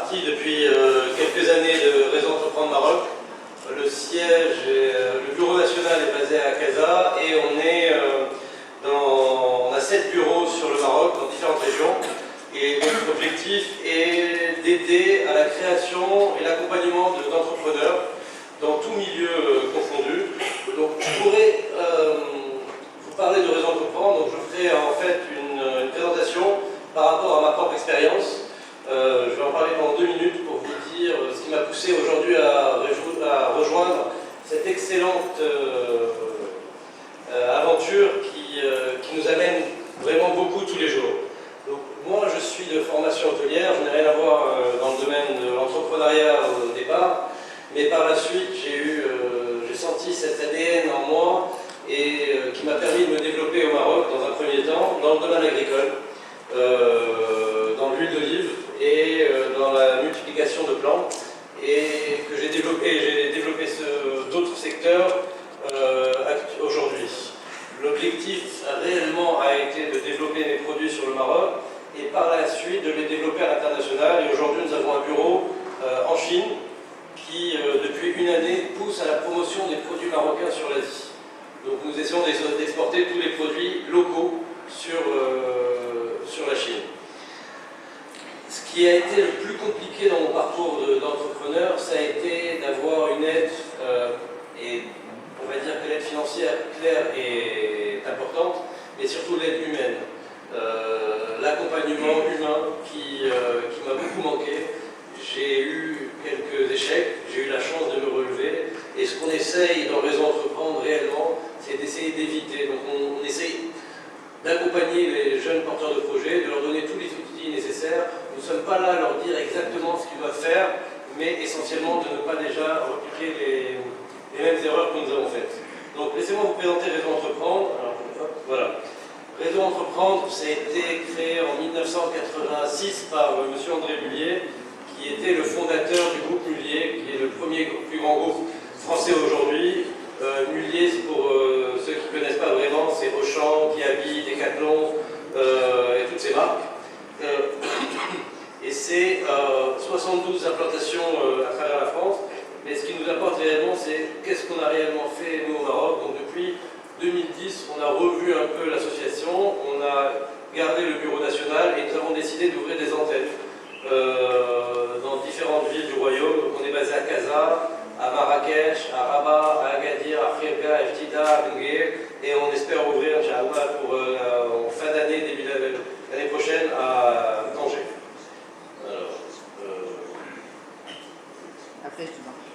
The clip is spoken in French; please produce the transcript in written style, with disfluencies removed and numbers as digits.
partie depuis quelques années de Réseau Entreprendre Maroc. Le siège, le bureau national est basé à Casa et on a 7 bureaux sur le Maroc, dans différentes régions. Et notre objectif est d'aider à la création et l'accompagnement d'entrepreneurs dans tout milieu confondu. Donc je pourrais vous parler de Réseau Entreprendre, donc je ferai en fait une présentation par rapport à ma propre expérience. Je vais en parler pendant 2 minutes pour vous dire ce qui m'a poussé aujourd'hui à rejoindre cette excellente aventure qui nous amène vraiment beaucoup tous les jours. Donc, moi, je suis de formation hôtelière, je n'ai rien à voir dans le domaine de l'entrepreneuriat au départ, mais par la suite, j'ai senti cet ADN en moi et qui m'a permis de me développer au Maroc dans un premier temps, dans le domaine agricole, dans l'huile d'olive et dans la multiplication de plantes, et que j'ai développé d'autres secteurs aujourd'hui. L'objectif réellement a été de développer mes produits sur le Maroc et par la suite de les développer à l'international. Et aujourd'hui, nous avons un bureau en Chine qui, depuis une année, pousse à la promotion des produits marocains sur l'Asie. Donc nous essayons d'exporter tous les produits locaux sur la Chine. Ce qui a été le plus compliqué dans mon parcours d'entrepreneur, ça a été d'avoir une aide, et on va dire que l'aide financière claire est importante, mais surtout l'aide humaine. L'accompagnement humain qui m'a beaucoup manqué. J'ai eu quelques échecs, j'ai eu la chance de me relever, et ce qu'on essaye dans Réseau Entreprendre réellement, c'est d'essayer d'éviter. Donc on essaye d'accompagner les jeunes porteurs de projets, de leur donner tous les outils nécessaires. Nous ne sommes pas là à leur dire exactement ce qu'ils doivent faire, mais essentiellement de ne pas déjà repliquer les mêmes erreurs que nous avons faites. Donc laissez-moi vous présenter Réseau Entreprendre. Alors, voilà. Réseau Entreprendre, ça a été créé en 1986 par M. André Mullier, qui était le fondateur du groupe Mullier, qui est le plus grand groupe français aujourd'hui. Mullier, pour ceux qui ne connaissent pas vraiment, c'est Auchan, Kiabi, Decathlon et toutes ces marques. Et c'est 72 implantations à travers la France. Mais ce qui nous apporte réellement, c'est qu'est-ce qu'on a réellement fait nous au Maroc. Donc depuis 2010, on a revu un peu l'association, on a gardé le bureau national et nous avons décidé d'ouvrir des antennes dans différentes villes du royaume. Donc on est basé à Casa, à Marrakech, à Rabat, à Agadir, à Frirga, à Ftida, à Benguir, et on espère ouvrir, Inch'Allah, pour en fin d'année, début l'année prochaine, à Tanger. Alors, après, je te marche.